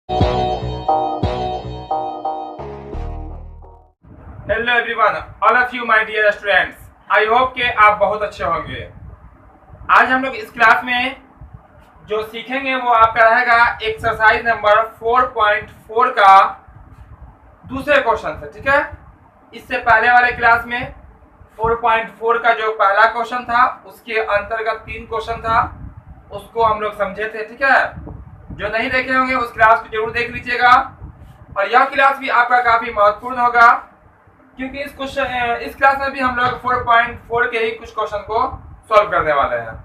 Hello everyone, all of you my dear students, I hope कि आप बहुत अच्छे होंगे। आज हम लोग इस क्लास में जो सीखेंगे वो आपका रहेगा एक्सरसाइज नंबर 4.4 का दूसरे क्वेश्चन से। ठीक है, इससे पहले वाले क्लास में 4.4 का जो पहला क्वेश्चन था उसके अंतर्गत 3 क्वेश्चन था, उसको हम लोग समझे थे। ठीक है, जो नहीं देखे होंगे उस क्लास को जरूर देख लीजिएगा। और यह क्लास भी आपका काफी महत्वपूर्ण होगा क्योंकि इस क्लास में भी हम लोग 4.4 के ही कुछ क्वेश्चन को सॉल्व करने वाले हैं,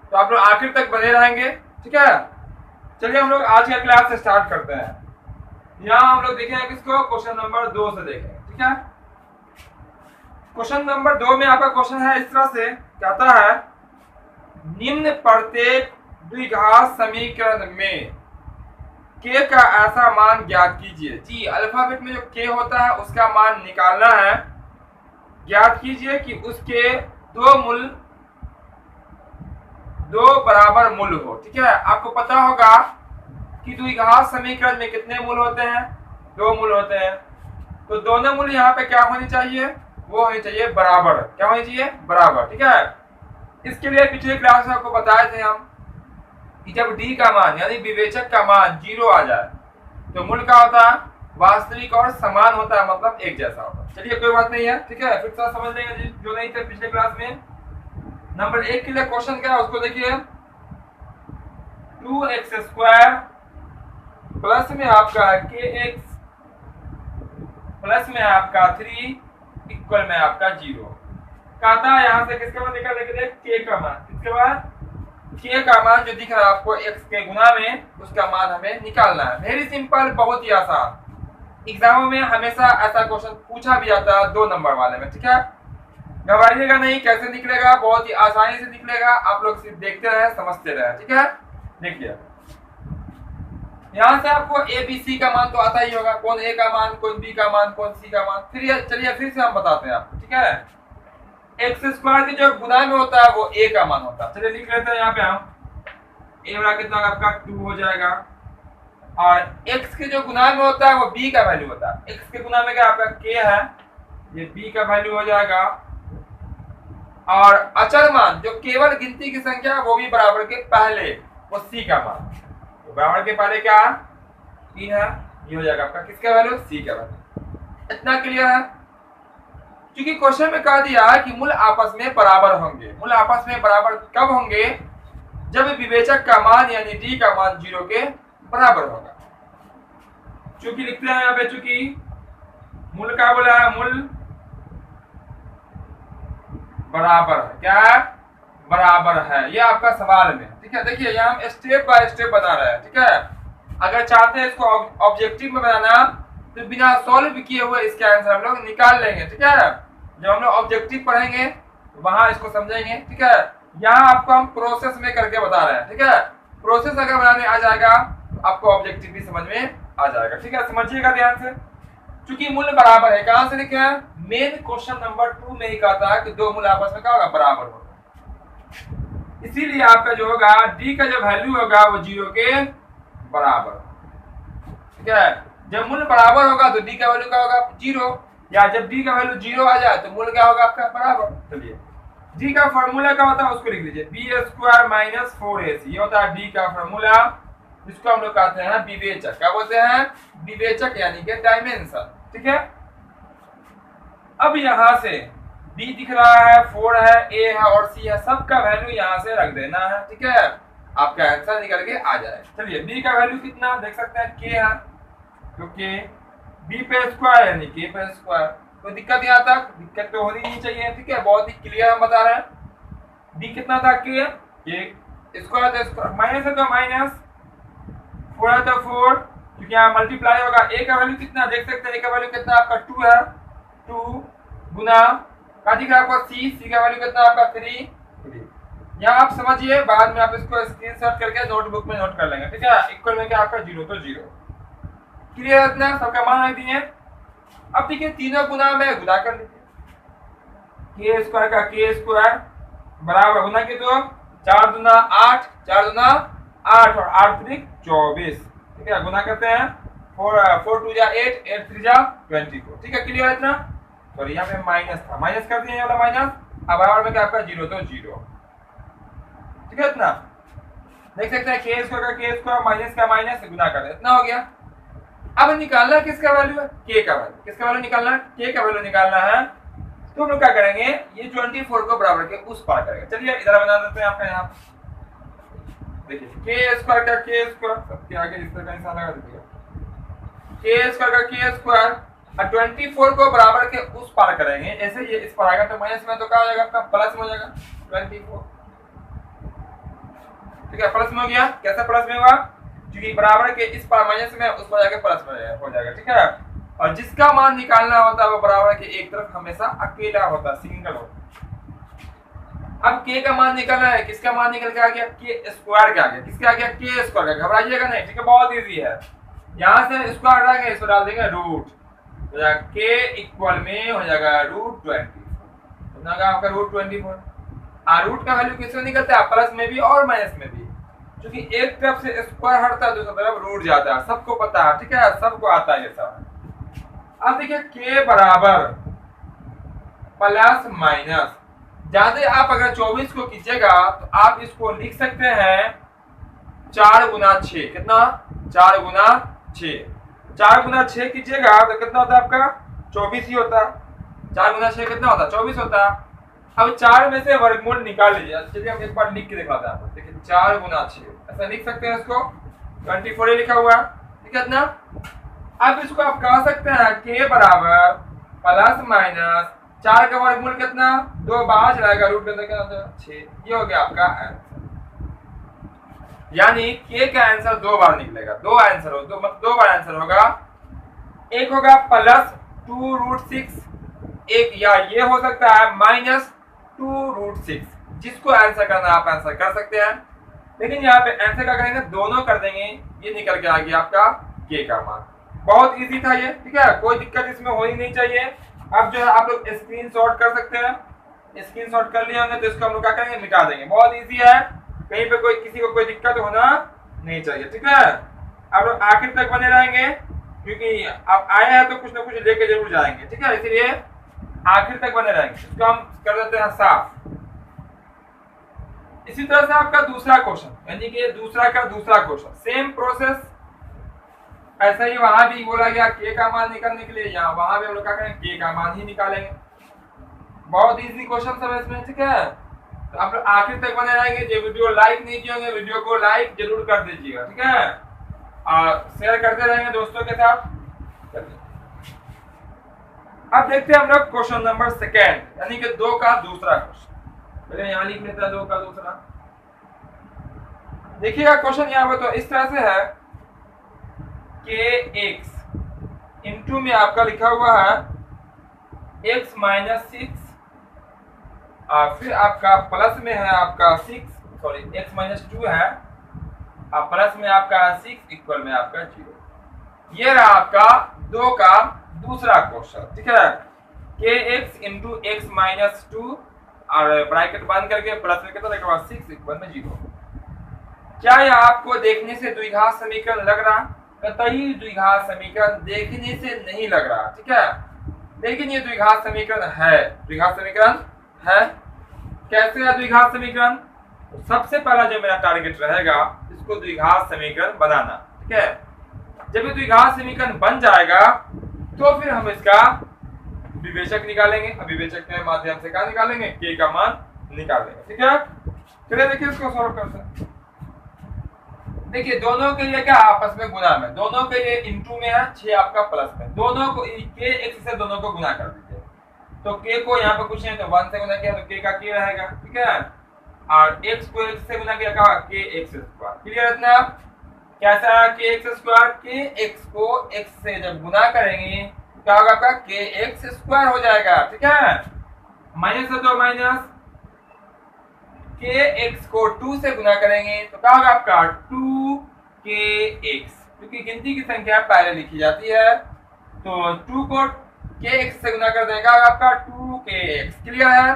तो आप लोग आखिर तक बने रहेंगे। ठीक है, चलिए हम लोग आज का क्लास स्टार्ट करते हैं। यहाँ हम लोग देखेंगे किसको, क्वेश्चन नंबर 2 से देखेंगे। ठीक है, क्वेश्चन नंबर 2 में आपका क्वेश्चन है इस तरह से, कहता है निम्न प्रत्येक द्विघात समीकरण में के का ऐसा मान ज्ञात कीजिए। जी, अल्फाबेट में जो के होता है उसका मान निकालना है। ज्ञात कीजिए कि उसके दो बराबर मूल हो। ठीक है, आपको पता होगा कि द्विघात समीकरण में कितने मूल होते हैं, 2 मूल होते हैं। तो दोनों मूल यहाँ पे क्या होनी चाहिए, वो होनी चाहिए बराबर। क्या होनी चाहिए, बराबर। ठीक है, इसके लिए पिछले क्लास में आपको बताए थे हम कि जब डी का मान यानी विवेचक का मान 0 आ जाए तो मूल का होता है वास्तविक और समान होता है, मतलब एक जैसा होता है। चलिए कोई बात नहीं है। ठीक है, फिर से समझ लेंगे जो नहीं थे पिछले क्लास में। नंबर 1 के लिए क्वेश्चन क्या है उसको देखिए, 2x² प्लस में आपका kx प्लस में आपका 3 इक्वल में आपका 0। कहता है यहाँ से किसके बाद निकाल लेंगे, के का मान। किसके बाद, के का मान जो दिख रहा है आपको x के गुना में, उसका मान हमें निकालना है। वेरी सिंपल, बहुत ही आसान। एग्जामों में हमेशा ऐसा क्वेश्चन पूछा भी जाता है 2 नंबर वाले में। ठीक है, घबराइएगा नहीं, कैसे निकलेगा, बहुत ही आसानी से निकलेगा। आप लोग सिर्फ देखते रहे, समझते रहे। ठीक है, देखिए यहाँ से आपको ए बी सी का मान तो आता ही होगा, कौन ए का मान, कौन बी का मान, कौन सी का मान। फिर चलिए फिर से हम बताते हैं आपको। ठीक है, x² के जो गुना में होता है वो a का मान होता है। चलिए लिख लेते हैं यहाँ पे हम, a बड़ा कितना आपका 2 हो जाएगा, और x के जो गुना में होता है वो b का वैल्यू होता है। x के गुना में क्या आपका k है, ये b का वैल्यू हो जाएगा। और अचर मान जो केवल गिनती की संख्या है वो भी बराबर के पहले, वो c का मान। तो बराबर के पहले क्या 3 है, ये हो जाएगा आपका किसका वैल्यू, c का वैल्यू। इतना क्लियर है। क्योंकि क्वेश्चन में कह दिया कि मूल आपस में बराबर होंगे। मूल आपस में बराबर कब होंगे, जब विवेचक का मान यानी डी का मान 0 के बराबर होगा। चूंकि लिखते हैं यहाँ पे, चूंकि मूल का बोला है, मूल बराबर है। क्या है, बराबर है, ये आपका सवाल में। ठीक है, देखिए यहाँ हम स्टेप बाय स्टेप बता रहे हैं। ठीक है, अगर चाहते हैं इसको ऑब्जेक्टिव में बनाना तो बिना सॉल्व किए हुए इसके आंसर हम लोग निकाल लेंगे। ठीक है, जब हम लोग ऑब्जेक्टिव पढ़ेंगे वहां इसको समझेंगे। ठीक है, यहाँ आपको हम प्रोसेस में करके बता रहे हैं। ठीक है, प्रोसेस अगर बनाने आ जाएगा तो आपको ऑब्जेक्टिव भी समझ में आ जाएगा। ठीक है, समझिएगा ध्यान से। चूंकि मूल्य बराबर है, कहां से लिखे हैं, मेन क्वेश्चन नंबर 2 में ही कहता है कि 2 मूल्य आपस में क्या होगा, बराबर होगा। इसीलिए आपका जो होगा डी का जो वैल्यू होगा वो 0 के बराबर। ठीक है, जब मूल्य बराबर होगा तो डी का वैल्यू क्या होगा, 0, या जब डी का वैल्यू 0 आ जाए तो मूल्य क्या होगा आपका, बराबर। चलिए डी का फॉर्मूला क्या होता है उसको लिख लीजिए, b² - 4ac, ये होता है डी का फॉर्मूला। इसको हम लोग कहते हैं विवेचक। क्या बोलते हैं, विवेचक यानी कि डायमेंशन। ठीक है, अब यहां से b दिख रहा है, 4 है, a है और c है, सबका वैल्यू यहां से रख देना है। ठीक है, आपका आंसर निकल के आ जाएगा। चलिए b का वैल्यू कितना देख सकते हैं, k है, क्योंकि b पे स्क्वायर यानी k पे स्क्वायर। तो दिक्कत यहाँ तक, दिक्कत तो होनी नहीं चाहिए। ठीक है, बहुत ही क्लियर हम बता रहे हैं। b कितना था, k स्क्वायर तो स्क्वायर, माइनस है तो माइनस, 4 है तो 4, क्योंकि यहाँ मल्टीप्लाई होगा। a का वैल्यू कितना देख सकते हैं, a का वैल्यू कितना आपका 2 है, 2 गुना का दिख रहा है आपका c का वैल्यू कितना आपका 3। यहाँ आप समझिए, बाद में आप इसको स्क्रीनशॉट करके नोटबुक में नोट कर लेंगे। ठीक है, इक्वल में क्या आपका 0 तो 0। क्लियर है, इतना सबका मान रख दिए। अब देखिए तीनों गुना में गुना कर लीजिए, k स्क्वायर का k² बराबर गुना के तो 4 दूना 8, 4 दूना 8 और 8 3 24। ठीक है, गुना करते हैं 4 2 जा 8 8 3 जा 24। ठीक है, क्लियर है इतना। सॉरी यहाँ पे माइनस था, माइनस कर दिए ये वाला माइनस। अब बराबर में क्या आपका 0 तो 0। ठीक है, इतना देख सकते हैं के स्क्वायर का के स्क्वायर माइनस का माइनस गुना कर दे, इतना हो गया। अब निकालना है किसका वैल्यू है, के का वैल्यू। किसका वैल्यू निकालना है, के का वैल्यू निकालना है। तो हम लोग क्या करेंगे, ये 24 को बराबर के उस पार करेंगे। चलिए इधर बना देते हैं आपका यहाँ, देखिए के स्क्वायर का के स्क्वायर सबके आगे इस तरह का निशान लगा दीजिएगा, के स्क्वायर का के स्क्वायर और 24 को बराबर के उस पार करेंगे। ऐसे ये इस पर आएगा तो माइनस में, तो क्या हो जाएगा आपका प्लस में हो जाएगा 24। ठीक है, प्लस में हो गया। कैसे प्लस में हुआ, क्योंकि बराबर के इस पार माइनस में उस पर जाके प्लस में हो जाएगा। ठीक है, और जिसका मान निकालना होता है वो बराबर के एक तरफ हमेशा अकेला होता है, सिंगल होता है। अब के का मान निकालना है, किसका मान निकल के आ गया, के स्क्वायर के आ गया। किसके आ गया, के स्क्वायर का। घबराइएगा नहीं, ठीक है, बहुत इजी है। यहाँ से स्क्वायर डालेंगे, इसको डाल देंगे रूट, हो जाएगा के इक्वल में हो जाएगा रूट 24, आपका रूट 24। रूट का वैल्यू किससे निकलता है, प्लस में भी और माइनस में भी, क्योंकि एक तरफ से स्क्वायर हटता है दूसरी तरफ रूट जाता है, सबको पता है। ठीक है, सबको आता है ये सब। अब देखिए के बराबर प्लस माइनस, ज्यादा आप अगर 24 को कीजिएगा तो आप इसको लिख सकते हैं 4 गुना 6। कितना, 4 गुना 6। 4 गुना 6 कीजिएगा तो कितना होता है आपका 24 ही होता है। 4 गुना 6 कितना होता है, 24 होता है। अब 4 में से वर्गमूल निकाल लीजिए। चलिए हम एक बार लिख के दिखाते हैं आपको। देखिए 4 गुना 6 ऐसा लिख सकते हैं, इसको 24 लिखा हुआ है। ठीक है इतना। अब इसको आप कह सकते हैं के बराबर प्लस माइनस 4 का वर्गमूल कितना, 2 बाहर चलाएगा, रूट के अंदर क्या होता है 6। ये हो गया आपका आंसर, यानी के का आंसर 2 बार निकलेगा। 2 आंसर हो, 2 बार आंसर होगा। एक होगा प्लस 2 रूट 6, एक या ये हो सकता है माइनस 2 रूट 6। जिसको आंसर करना आप आंसर कर सकते हैं, लेकिन यहाँ पे आंसर क्या करेंगे, दोनों कर देंगे, ये निकल के आ गया आपका के का मान। बहुत इजी था ये। ठीक है, कोई दिक्कत इसमें हो ही नहीं चाहिए। अब जो है आप लोग स्क्रीनशॉट कर सकते हैं, स्क्रीनशॉट कर लिया हमने तो इसको हम लोग क्या करेंगे, मिटा देंगे। बहुत इजी है, कहीं पे कोई किसी को कोई दिक्कत होना नहीं चाहिए। ठीक है, आप लोग आखिर तक बने रहेंगे, क्योंकि आप आए हैं तो कुछ ना कुछ लेके जरूर जाएंगे। ठीक है, इसलिए आखिर तक बने रहेंगे। इसको हम कर देते हैं साफ। इसी तरह से आपका दूसरा क्वेश्चन, यानी कि दूसरा का दूसरा क्वेश्चन, सेम प्रोसेस। ऐसा ही वहां भी बोला गया के का मान निकालने के लिए, यहाँ वहां भी हम लोग क्या करेंगे, के का मान ही निकालेंगे। बहुत इजी क्वेश्चन सब इसमें। ठीक है, तो आप लोग आखिर तक बने रहेंगे। जो वीडियो लाइक नहीं किए होंगे, वीडियो को लाइक जरूर कर दीजिएगा। ठीक है, और शेयर करते रहेंगे दोस्तों के साथ। अब देखते हैं हम लोग क्वेश्चन नंबर 2, यानी कि 2 का दूसरा क्वेश्चन। पहले यहाँ लिख लेते हैं 2 का दूसरा। देखिएगा क्वेश्चन यहाँ पर तो इस तरह से है कि x इंटू में आपका लिखा हुआ है x माइनस 6, और फिर आपका प्लस में है आपका 6, सॉरी x माइनस 2 है, और प्लस में आपका 6 इक्वल में आपका 0। ये रहा आपका 2 का दूसरा क्वेश्चन। ठीक है, के x इंटू एक्स माइनस 2 और ब्रैकेट बंद करके प्लस में कितना लिखा हुआ 6 इक्वल में 0। क्या यह आपको देखने से द्विघात समीकरण लग रहा? कतई द्विघात समीकरण देखने से नहीं लग रहा। ठीक है, लेकिन ये द्विघात समीकरण है। द्विघात समीकरण है। कैसे है द्विघात समीकरण? तो सबसे पहला जो मेरा टारगेट रहेगा, इसको द्विघात समीकरण बनाना। ठीक है, जब ये द्विघात समीकरण बन जाएगा तो फिर हम इसका विवेचक निकालेंगे। अब विवेचक के माध्यम से क्या निकालेंगे, के का मान निकालेंगे। ठीक है, चलिए देखिए इसको सॉल्व करते हैं। देखिए दोनों के लिए क्या आपस में गुना में, दोनों के लिए इंटू में है, 6 आपका प्लस में, दोनों को के x से दोनों को गुना कर दीजिए। तो के को यहाँ पे कुछ नहीं तो 1 से गुना किया तो के का के रहेगा। ठीक है, और x को x से गुना किया का के x स्क्वायर। क्लियर इतना? कैसा के x स्क्वायर? के x को x से जब गुना करेंगे तो क्या होगा आपका के x स्क्वायर हो जाएगा। ठीक है, माइनस है तो माइनस, के x को 2 से गुना करेंगे तो क्या होगा आपका 2kx, क्योंकि गिनती की संख्या पहले लिखी जाती है। तो 2 को kx से गुना कर देगा आपका 2kx। क्लियर है?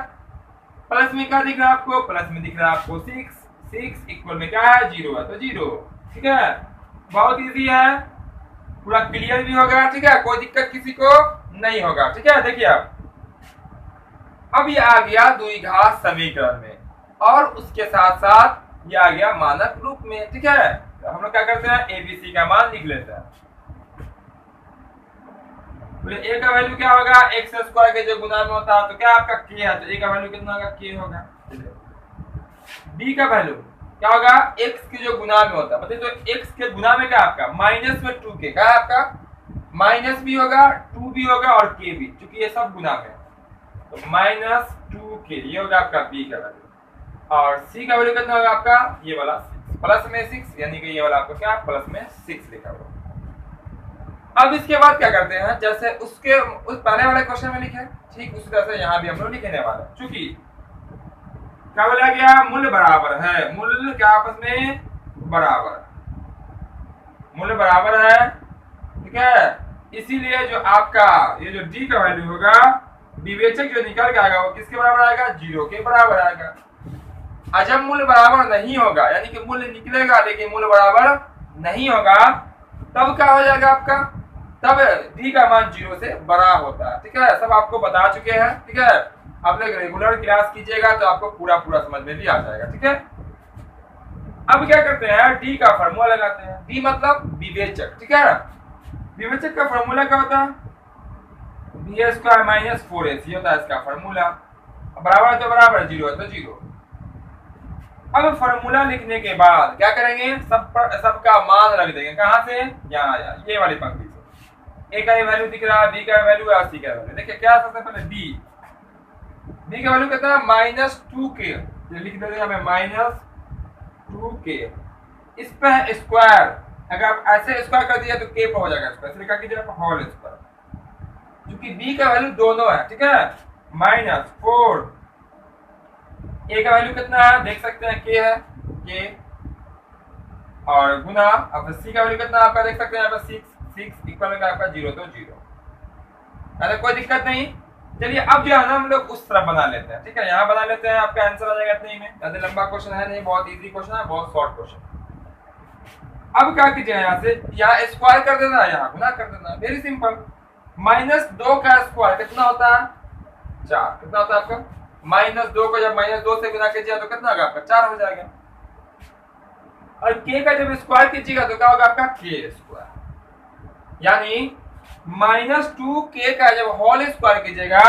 प्लस में क्या दिख रहा है आपको? प्लस में दिख रहा है आपको 6 इक्वल में क्या है 0 है तो 0। ठीक है, बहुत इजी है, पूरा क्लियर भी होगा, ठीक है, कोई दिक्कत किसी को नहीं होगा, ठीक है। देखिए अब ये आ गया द्विघात समीकरण में और उसके साथ साथ ये आ गया मानक रूप में, ठीक है। तो हम लोग क्या करते हैं, एबीसी का मान लिख लेते हैं। तो ए का वैल्यू क्या होगा, एक्स स्क्वायर के जो गुना में होता है, तो क्या आपका के है, तो ए का वैल्यू कितना होगा, के होगा। बी का वैल्यू क्या होगा, एक्स के जो गुना में होता है, मतलब तो एक्स के गुना में क्या आपका माइनस में 2 के, क्या है आपका माइनस भी होगा 2 भी होगा और के भी, क्योंकि ये सब गुना में, तो माइनस 2 के ये होगा आपका बी का वैल्यू। और सी का वैल्यू कितना होगा आपका, ये वाला प्लस में 6, यानी कि ये वाला आपका क्या प्लस में 6 लिखा हुआ। अब इसके बाद क्या करते हैं, जैसे उसके उस पहले वाले क्वेश्चन में लिखे ठीक उसी तरह से यहाँ भी हम लोग लिखने वाले, चूंकि क्या बोला गया, मूल्य बराबर है, मूल्य क्या आपस में बराबर, मूल्य बराबर है, ठीक है। इसीलिए जो आपका ये जो डी का वैल्यू होगा, विवेचक जो निकल के आएगा वो किसके बराबर आएगा, 0 के बराबर आएगा। और जब मूल्य बराबर नहीं होगा, यानी कि मूल्य निकलेगा लेकिन मूल्य बराबर नहीं होगा, तब क्या हो जाएगा आपका, तब डी का मान 0 से बड़ा होता है, ठीक है। सब आपको बता चुके हैं, ठीक है। आप लोग रेगुलर क्लास कीजिएगा तो आपको पूरा समझ में भी आ जाएगा, ठीक है। अब क्या करते हैं, डी का फार्मूला लगाते हैं। डी मतलब विवेचक, ठीक है। विवेचक का फार्मूला क्या होता है, बी स्क्वायर माइनस 4ac होता है इसका फार्मूला। बराबर है तो बराबर, 0 है तो 0। अब फार्मूला लिखने के बाद क्या करेंगे, सबका मान रख देंगे, कहां से, यहाँ ये वाली पंक्ति से। ए का ये वैल्यू दिख रहा है, बी का वैल्यू है, सी का वैल्यू। देखिए क्या सबसे पहले बी का वैल्यू कितना है, -2k, लिख देते हैं हमें -2k। इस पे स्क्वायर, अगर आप ऐसे स्क्वायर कर दिया तो k पे हो जाएगा स्क्वायर, लिखा कीजिए होल स्क्वायर, क्योंकि b का वैल्यू दोनों है, ठीक है। -4, a का वैल्यू कितना है, देख सकते हैं k है, k, और गुना अब c का वैल्यू कितना आपका देख सकते हैं यहाँ पे 6 इक्वल में आपका 0 तो 0, अरे कोई दिक्कत नहीं। चलिए अब जो है ना हम लोग उस तरफ बना लेते हैं, ठीक है। यहाँ बना लेते हैं, आपका आंसर आ जाएगा इतने में, ज्यादा लंबा क्वेश्चन है नहीं, बहुत इजी क्वेश्चन है, बहुत शॉर्ट क्वेश्चन। अब क्या कीजिए, यहाँ से यहाँ स्क्वायर कर देना, यहाँ गुना कर देना, वेरी सिंपल। -2 का स्क्वायर कितना होता है, 4, कितना होता है आपका, -2 को जब -2 से गुना कीजिएगा तो कितना होगा आपका 4 हो जाएगा। और k का जब स्क्वायर कीजिएगा तो क्या होगा आपका k स्क्वायर, यानी -2k का जब होल स्क्वायर कीजिएगा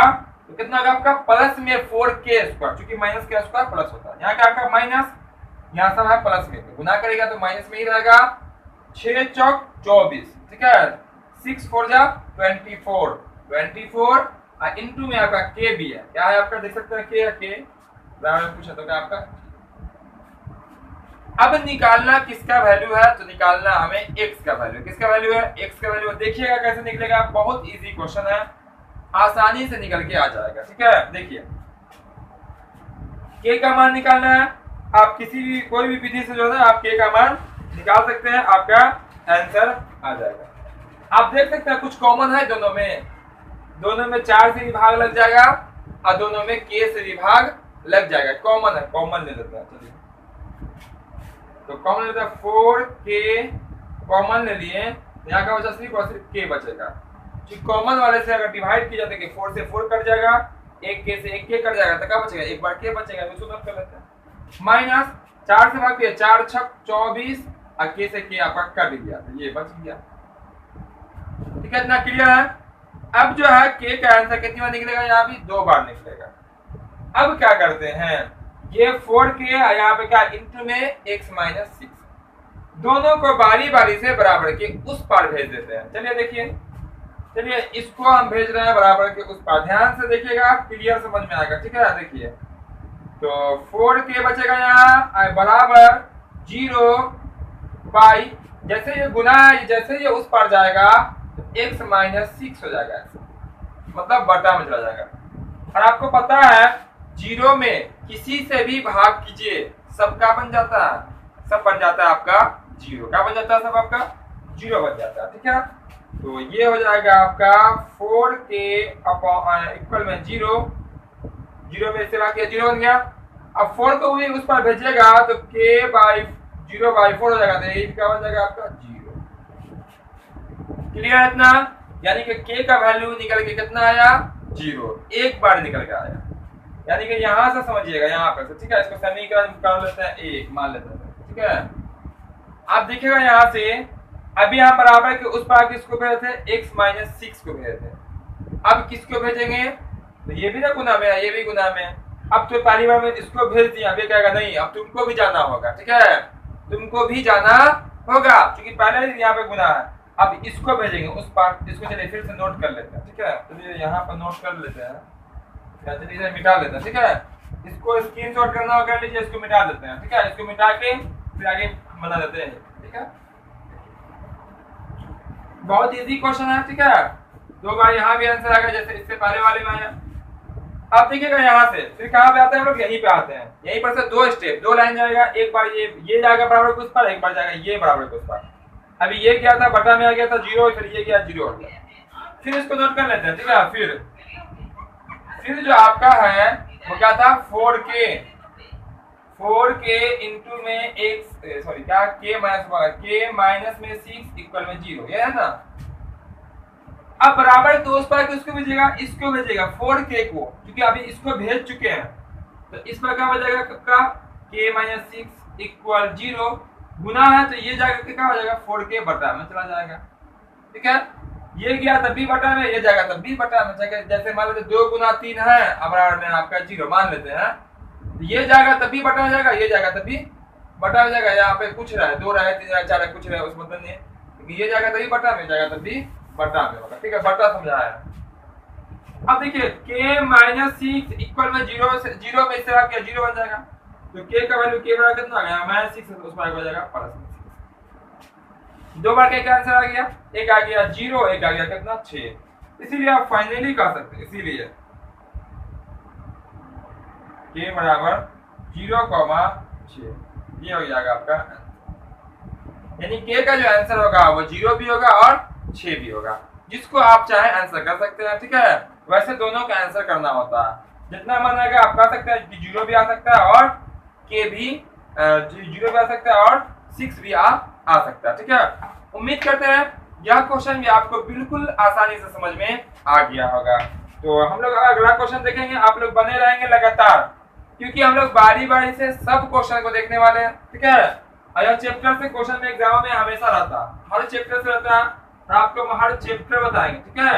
तो कितना होगा आपका प्लस में 4k स्क्वायर, क्योंकि माइनस का स्क्वायर प्लस होता है। यहाँ क्या आपका माइनस, यहाँ सब है प्लस में, तो गुना करेगा तो माइनस में ही रहेगा। 6 चौक 24, ठीक है, 6 4 जा 24 और इनटू में आपका k भी है, क्या है आपका देख सकते हैं k है, k बराबर पूछा तो क्या आपका। अब निकालना किसका वैल्यू है, तो निकालना हमें x का वैल्यू, किसका वैल्यू है, x का वैल्यू। देखिएगा कैसे निकलेगा, बहुत इजी क्वेश्चन है, आसानी से निकल के आ जाएगा, ठीक है। देखिए k का मान निकालना है, आप किसी भी कोई भी विधि से जो है आप k का मान निकाल सकते हैं, आपका आंसर आ जाएगा। आप देख सकते हैं कुछ कॉमन है दोनों में 4 से विभाग लग जाएगा और दोनों में k से विभाग लग जाएगा, कॉमन है, कॉमन ले लेते हैं। चलिए तो कॉमन लेते हैं, 4k कॉमन ले लिए, यहाँ का बचा सिर्फ और सिर्फ k बचेगा। कॉमन वाले से अगर डिवाइड किया जाता है, 4 से 4 कट जाएगा, 1k से 1k कट जाएगा, तो क्या बचेगा, एक बार k बचेगा, इसको नोट कर लेते हैं। माइनस 4 से भाग दिया, 4 6 24 और k से k आपका कट दिया, तो ये बच गया, ठीक है। इतना क्लियर है। अब जो है k का आंसर कितनी बार निकलेगा, यहाँ भी 2 बार निकलेगा। अब क्या करते हैं, ये 4k यहाँ पे क्या इंटू में x - 6, दोनों को बारी बारी से बराबर के उस पार भेज देते हैं। चलिए देखिए, चलिए इसको हम भेज रहे हैं बराबर के उस पार, ध्यान से देखिएगा, क्लियर समझ में आएगा, ठीक है। देखिए तो 4k बचेगा यहाँ बराबर 0 बाई, जैसे ये गुना है, जैसे ये उस पार जाएगा तो x - 6 हो जाएगा, मतलब बटा में चला जाएगा। और आपको पता है 0 में किसी से भी भाग कीजिए सब क्या बन जाता है, सब बन जाता है आपका 0, क्या बन जाता है, सब आपका 0 बन जाता है, ठीक है। तो ये हो जाएगा आपका 4k इक्वल में 0 में इससे भाग किया 0 बन गया। अब 4 को भी उस पर भेजिएगा तो k/0/4 हो जाएगा, तो ये क्या बन जाएगा आपका 0। क्लियर है इतना? यानी कि k का वैल्यू निकल के कितना आया? 0, एक बार निकल के आया। यानी कि यहां से समझिएगा, यहाँ पर से, ठीक है। इसको समीकरण कर लेते हैं 1 मान लेते हैं, ठीक है। आप देखिएगा यहाँ से, अभी हम बराबर के उस पार किसको भेजे थे? x माइनस 6 को भेजे थे। अब किसको भेजेंगे? तो ये भी ना गुना में है, ये भी गुना में है। अब तो पहली बार में इसको भेज दिया, अब ये कहेगा नहीं, अब तुमको भी जाना होगा, ठीक है, तुमको भी जाना होगा, क्योंकि पहले यहाँ पे गुना है। अब इसको भेजेंगे उस पार, इसको चलिए फिर से नोट कर लेते हैं, ठीक है। चलिए यहाँ पर नोट कर लेते हैं, या चलिए इसे मिटा लेते हैं, ठीक है। इसको स्क्रीनशॉट करना होगा, कर लीजिए, इसको मिटा देते हैं, ठीक है। इसको मिटा के फिर आगे बना देते हैं, ठीक है। बहुत इजी क्वेश्चन है, ठीक है। 2 बार यहाँ भी आंसर आएगा जैसे इससे पहले वाले में आया। अब देखिएगा यहाँ से फिर कहाँ पे आते हैं हम लोग? यहीं पे आते हैं। यहीं पर से 2 स्टेप, 2 लाइन जाएगा, एक बार ये जाएगा बराबर के उस पर, एक बार जाएगा ये बराबर के उस पर। अभी ये क्या था? बटा में आ गया था 0, फिर ये गया 0 हो गया। फिर इसको नोट कर लेते हैं, ठीक है। फिर जो आपका है वो क्या था? 4k इंटू में k माइनस में 6 इक्वल में 0, ये है ना। अब बराबर तो उस पर किसको भेजेगा? इसको भेजेगा 4k को, क्योंकि अभी इसको भेज चुके हैं। तो इस पर क्या बचेगा? का k माइनस 6 इक्वल 0 गुना है, तो ये जाकर क्या हो जाएगा? 4k बटा में चला जाएगा, ठीक है। ये गया तब भी बटा में, ये जाएगा तब भी बटा में। जैसे मान लेते 2 गुना 3 है, अब बराबर में आपका 0 मान लेते हैं, ये जाएगा तब भी बटा हो जाएगा, ये जाएगा तब भी बटा हो जाएगा। यहाँ पे कुछ रहा है, 2 रहा है, 3 रहा है, 4 रहा है, कुछ रहा है, उस मतलब नहीं है, क्योंकि ये जाएगा तभी बटा में, जाएगा तभी बटा में होगा, ठीक है। बटा समझाया। अब देखिए k माइनस 6 इक्वल में 0 से 0 में इससे क्या 0 बन जाएगा, तो k का वैल्यू k बराबर कितना आ गया? माइनस 6, तो उसमें हो जाएगा प्लस 6। 2 बार k का आंसर आ गया, एक आ गया 0, एक आ गया कितना? 6। इसीलिए आप फाइनली कह सकते हैं, इसीलिए k बराबर 0,6 ये हो जाएगा आपका, यानी k का जो आंसर होगा वो 0 भी होगा और 6 भी होगा। जिसको आप चाहे आंसर कर सकते हैं, ठीक है। वैसे दोनों का आंसर करना होता है, जितना मन आएगा आप कर सकते हैं। 0 भी आ सकता है और k भी 0 भी आ सकता है और 6 भी आ सकता है, ठीक है। उम्मीद करते हैं यह क्वेश्चन भी आपको बिल्कुल आसानी से समझ में आ गया होगा। तो हम लोग अगला क्वेश्चन देखेंगे, आप लोग बने रहेंगे लगातार, क्योंकि हम लोग बारी बारी से सब क्वेश्चन को देखने वाले हैं, ठीक है। यह चैप्टर से क्वेश्चन में एग्जाम में हमेशा रहता है, हर चैप्टर से रहता है, और आपको हर चैप्टर बताएंगे, ठीक है।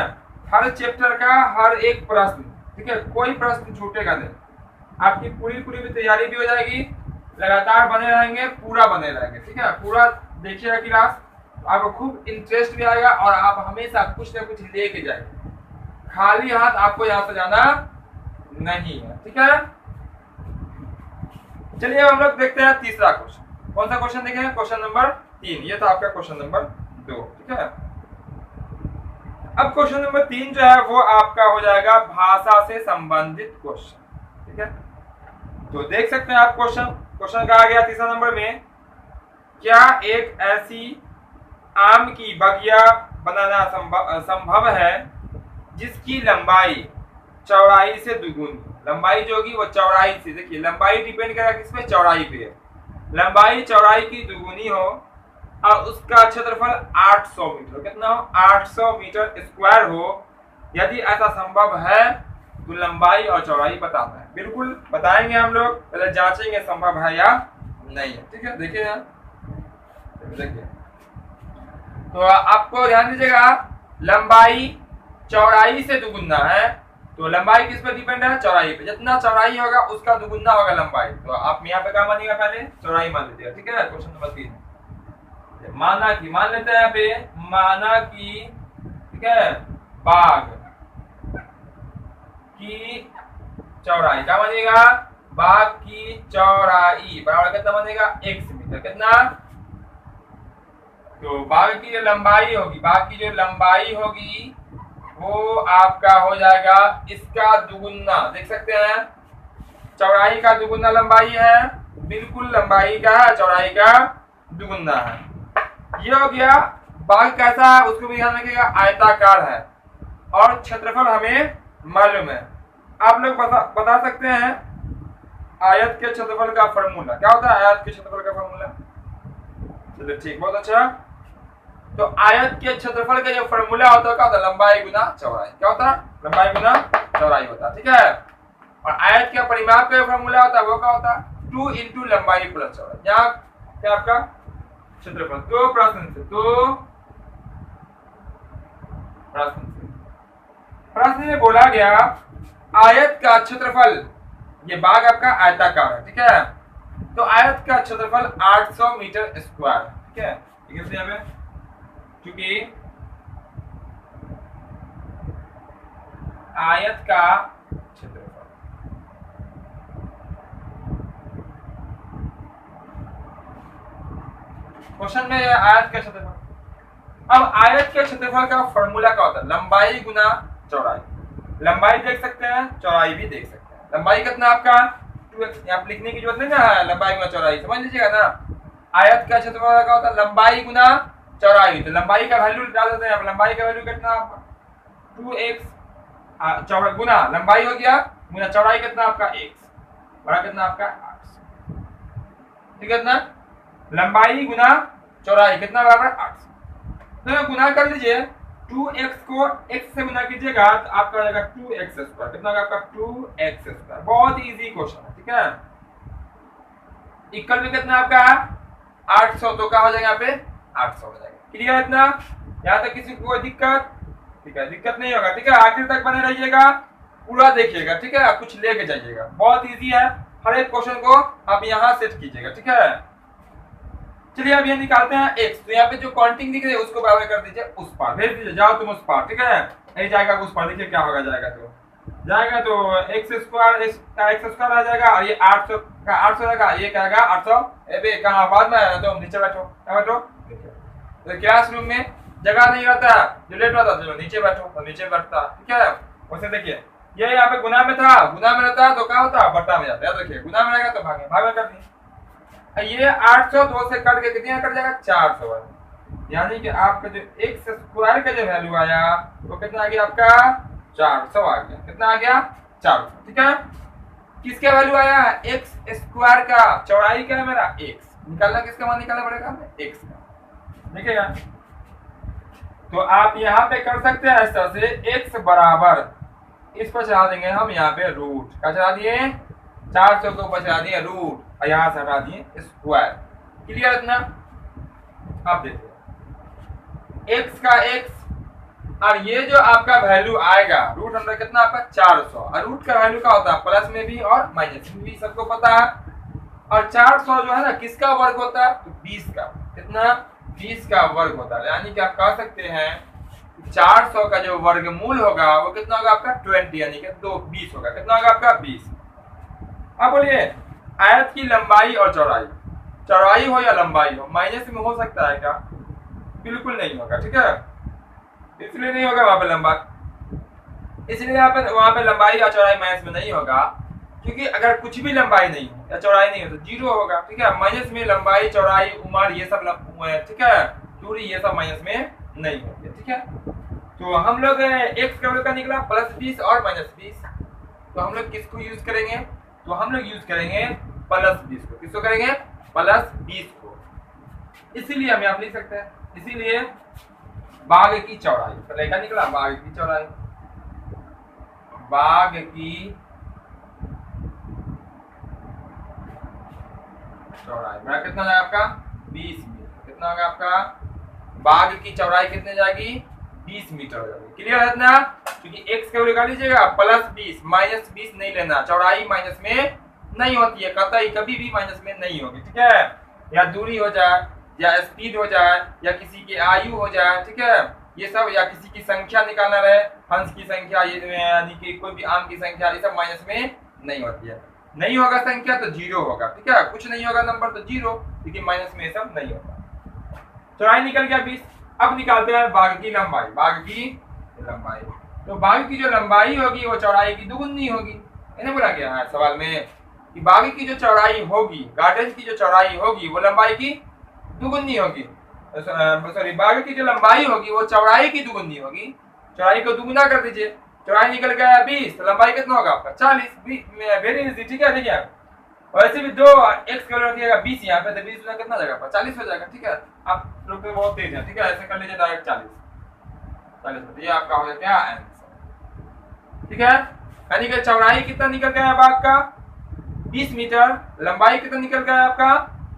हर चैप्टर का हर एक प्रश्न, ठीक है, कोई प्रश्न छूटेगा नहीं। आपकी पूरी भी तैयारी भी हो जाएगी, लगातार बने रहेंगे, पूरा बने रहेंगे, ठीक है। पूरा देखिएगा क्लास, आपको खूब इंटरेस्ट भी आएगा और आप हमेशा कुछ ना कुछ लेके जाएंगे, खाली हाथ आपको यहाँ से जाना नहीं है, ठीक है। चलिए हम लोग देखते हैं तीसरा क्वेश्चन। कौन सा क्वेश्चन देखेंगे? क्वेश्चन नंबर 3, ये था आपका क्वेश्चन नंबर 2, ठीक है। अब क्वेश्चन नंबर 3 जो है वो आपका हो जाएगा भाषा से संबंधित क्वेश्चन, ठीक है। तो देख सकते हैं आप क्वेश्चन कहा गया तीसरा नंबर में, क्या एक ऐसी आम की बगिया बनाना संभव है जिसकी लंबाई चौड़ाई से दुगुनी, लंबाई जो होगी वो चौड़ाई से, देखिए लंबाई डिपेंड करेगा किसमें? चौड़ाई पे। लंबाई चौड़ाई की दुगुनी हो और उसका क्षेत्रफल 800 मीटर, कितना हो? 800 मीटर स्क्वायर हो। यदि ऐसा संभव है तो लंबाई और चौड़ाई बताना है। बिल्कुल बताएंगे हम लोग, पहले जांचेंगे संभव है या नहीं है, ठीक है। देखिए यहाँ देखिए, तो आपको ध्यान दीजिएगा, लंबाई चौड़ाई से दुगुना है, तो लंबाई किस पे डिपेंड है? चौड़ाई पे। जितना चौड़ाई होगा उसका दुगुना होगा लंबाई। तो आप यहाँ पे क्या मानिएगा? पहले चौड़ाई मान लीजिएगा, ठीक है। क्वेश्चन नंबर 3 माना कि, मान लेते हैं यहाँ पे, माना कि, ठीक है, बाघ की चौड़ाई क्या मानिएगा? बाघ की चौड़ाई बराबर कितना बनेगा? x metre. कितना? तो बाघ की जो लंबाई होगी, बाघ की जो लंबाई होगी वो आपका हो जाएगा इसका दुगुना। देख सकते हैं चौड़ाई का दुगुना लंबाई है, बिल्कुल लंबाई का चौड़ाई का दुगुना है। ये हो गया। बाघ कैसा है उसको भी ध्यान रखिएगा, आयताकार है और क्षेत्रफल हमें मालूम है। आप लोग बता सकते हैं आयत के क्षेत्रफल का फॉर्मूला क्या होता है? आयत के क्षेत्रफल का फॉर्मूला, चलिए ठीक, बहुत अच्छा। तो आयत के क्षेत्रफल का जो फॉर्मूला होता है क्या होता है, लंबाई गुना चौड़ाई। क्या होता है, लंबाई गुना चौड़ाई होता है, ठीक है। और आयत के परिमाप का फॉर्मूला होता है वो क्या होता है, 2 इंटू लंबाई प्लस चौड़ाई। यहाँ क्या आपका क्षेत्रफल। तो प्रश्न में बोला गया आयत का क्षेत्रफल, ये बाग आपका आयताकार है, ठीक है। तो आयत का क्षेत्रफल 800 मीटर स्क्वायर, ठीक है। क्योंकि आयत का क्षेत्रफल क्वेश्चन में आयत का क्षेत्रफल। अब आयत के क्षेत्रफल का फॉर्मूला क्या होता है, लंबाई गुना चौड़ाई। लंबाई देख सकते हैं, चौड़ाई भी देख सकते हैं। लंबाई कितना आपका 2x, यहाँ लिखने की जरूरत नहीं ना, लंबाई गुना चौड़ाई समझ लीजिएगा ना। आयत का क्षेत्रफल क्या होता है, लंबाई गुना चौड़ाई। तो लंबाई का वैल्यू डाल देते हैं। लंबाई का वैल्यू कितना आपका 2x गुना लंबाई हो गया गुना चौड़ाई कितना आपका x, बड़ा कितना आपका 800, ठीक है ना। लंबाई गुना चौड़ाई कितना बराबर 800। तो गुना कर लीजिए, 2x को x से गुना कीजिएगा तो आपका हो जाएगा 2x स्क्वायर। कितना होगा आपका 2x स्क्वायर। बहुत इजी क्वेश्चन है, ठीक है। इक्वल में कितना आपका 800, तो क्या हो जाएगा यहाँ पे 800 हो जाएगा। क्लियर इतना, यहाँ तक किसी को कोई दिक्कत, ठीक है, दिक्कत नहीं होगा, ठीक है। आखिर तक बने रहिएगा, पूरा देखिएगा, ठीक है। कुछ लेके जाइएगा, बहुत इजी है। हर एक क्वेश्चन को आप यहाँ सेट कीजिएगा, ठीक है। चलिए अब ये निकालते हैं x। तो यहाँ पे जो काउंटिंग दिख रही है उसको बराबर कर दीजिए उस पार, भेज दीजिए, जाओ तुम उस पार, ठीक है। नहीं जाएगा उस पार, देखिए क्या होगा, जाएगा तो x स्क्वायर आ जाएगा। और ये 800 का 800 रहेगा, ये क्या आएगा 800। अबे कहाँ बाद में आया, तो नीचे बैठो, क्या बैठो। तो क्लासरूम में जगह नहीं रहता, जो लेट रहता चलो नीचे बैठो, तो नीचे बैठता, ठीक है। वैसे देखिए ये यहाँ पे गुना में था, गुना में रहता तो क्या होता, बट्टा में जाता है। देखिए गुना में रहेगा तो भाग में कर दी। ये 800 2 से कट के कितना कट जाएगा 400, यानी कि आपका जो x स्क्वायर का जो वैल्यू आया वो कितना आ गया आपका 400 आ गया। कितना आ गया 400, ठीक है। किसका वैल्यू आया x स्क्वायर का, चौड़ाई क्या है मेरा x, निकालना किसका मान निकालना पड़ेगा हमें x का, देखिएगा। तो आप यहाँ पे कर सकते हैं इस तरह से, x बराबर इस पर चढ़ा देंगे हम यहाँ पे रूट, क्या चढ़ा दिए 400 के ऊपर चढ़ा दिए रूट, और यहाँ से हटा दिए स्क्वायर। क्लियर इतना। अब देखिए x का x, और ये जो आपका वैल्यू आएगा रूट अंदर कितना आपका 400, और रूट का वैल्यू क्या होता है प्लस में भी और माइनस में भी, सबको पता है। और 400 जो है ना किसका वर्ग होता है, तो 20 का, कितना 20 का वर्ग होता है। यानी कि आप कह सकते हैं 400 का जो वर्गमूल होगा वो कितना होगा आपका 20, यानी कि 20 होगा। कितना होगा आपका 20। अब बोलिए आयत की लंबाई और चौड़ाई, चौड़ाई हो या लंबाई हो, माइनस में हो सकता है क्या, बिल्कुल नहीं होगा, ठीक है। इसलिए नहीं होगा वहां पे लंबाई, इसलिए वहां पे लंबाई या चौड़ाई माइनस में नहीं होगा, क्योंकि अगर कुछ भी लंबाई नहीं हो या चौड़ाई नहीं हो तो जीरो होगा, ठीक है। माइनस में लंबाई चौड़ाई उम्र ये सब ठीक है, दूरी ये सब माइनस में नहीं होगी, ठीक है। तो हम लोग x का वैल्यू का निकला +20 और -20, तो हम लोग किसको यूज करेंगे, तो हम लोग यूज करेंगे +20 को। किसको करेंगे +20 को, इसीलिए हम यहाँ लिख सकते हैं। इसीलिए बाग की चौड़ाई पहले क्या निकला, बाग की चौड़ाई, बाग की चौड़ाई बड़ा कितना जाएगा आपका 20 मीटर। कितना होगा आपका बाग की चौड़ाई कितने जाएगी 20 मीटर हो जाएगी। क्लियर है ना, क्योंकि x का वैल्यू लीजिएगा +20, -20 नहीं लेना, चौड़ाई माइनस में नहीं होती है, कतई कभी भी माइनस में नहीं होगी, ठीक है। या दूरी हो जाए या स्पीड हो जाए या किसी की आयु हो जाए, ठीक है, ये सब, या किसी की संख्या निकालना रहे, हंस की संख्या, ये यानी कि कोई भी आम की संख्या, ये सब माइनस में नहीं होती है। नहीं होगा संख्या तो जीरो होगा, ठीक है, कुछ नहीं होगा नंबर तो जीरो, क्योंकि माइनस में ये सब नहीं होगा। चौड़ाई निकल गया 20। अब निकालते हैं बाग की लंबाई। बाग की लंबाई, तो बाग की जो लंबाई होगी वो चौड़ाई की दुगुनी होगी। इन्हें बोला गया है सवाल में कि बाग की जो चौड़ाई होगी, गार्डन की जो चौड़ाई होगी वो लंबाई की दुगुनी होगी, सॉरी बाग की जो लंबाई होगी वो चौड़ाई की दुगुनी होगी। चौड़ाई को दुगुना कर दीजिए, चौड़ाई निकल गया 20, तो लंबाई कितना होगा आपका 40। वेरी इजी, ठीक है। देखिए वैसे भी दो एक्स का रखिएगा 20 यहाँ पे, तो 20 में कितना जाएगा 40 हो जाएगा। ठीक है, आप लोग तो बहुत तेज है। ठीक है, ऐसे कर लीजिए डायरेक्ट 40 ये आपका हो गया क्या आंसर। ठीक है, यानी कि चौड़ाई कितना निकल गया है बाग का 20 मीटर, लंबाई कितना निकल गया है आपका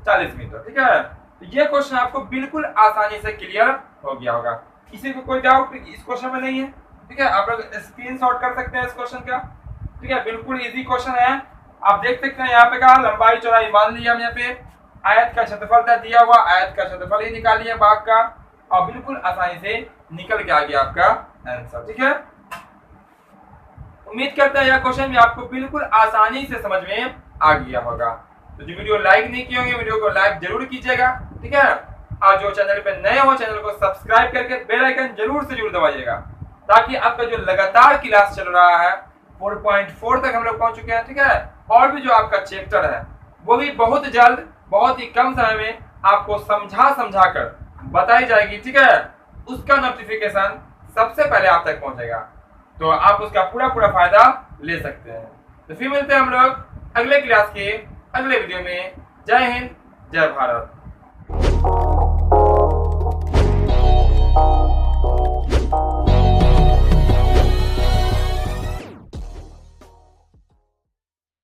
40 मीटर। ठीक है, तो ये क्वेश्चन आपको बिल्कुल आसानी से क्लियर हो गया होगा। किसी को कोई डाउट इस क्वेश्चन में नहीं है? ठीक है, आप लोग स्क्रीनशॉट कर सकते हैं इस क्वेश्चन का। ठीक है, बिल्कुल इजी क्वेश्चन है। आप देख सकते हैं यहाँ पे कहा लंबाई चौड़ाई मान लिया हम, यहाँ पे आयत का क्षेत्रफल था दिया हुआ, आयत का क्षेत्रफल ही निकाल लिया बाग का, और बिल्कुल आसानी से निकल के आ गया आपका आंसर। ठीक है, उम्मीद करता है यह क्वेश्चन भी आपको बिल्कुल आसानी से समझ में आ गया होगा। तो जो वीडियो लाइक नहीं किए होंगे वीडियो को लाइक जरूर कीजिएगा। ठीक है, और जो चैनल पे नए हो चैनल को सब्सक्राइब करके बेल आइकन जरूर से जरूर दबाइएगा, ताकि आपका जो लगातार क्लास चल रहा है 4.4 तक हम लोग पहुंच चुके हैं। ठीक है, और भी जो आपका चैप्टर है वो भी बहुत जल्द बहुत ही कम समय में आपको समझा कर बताई जाएगी। ठीक है, उसका नोटिफिकेशन सबसे पहले आप तक पहुंचेगा, तो आप उसका पूरा फायदा ले सकते हैं। तो फिर मिलते हैं हम लोग अगले क्लास के अगले वीडियो में। जय हिंद, जय भारत।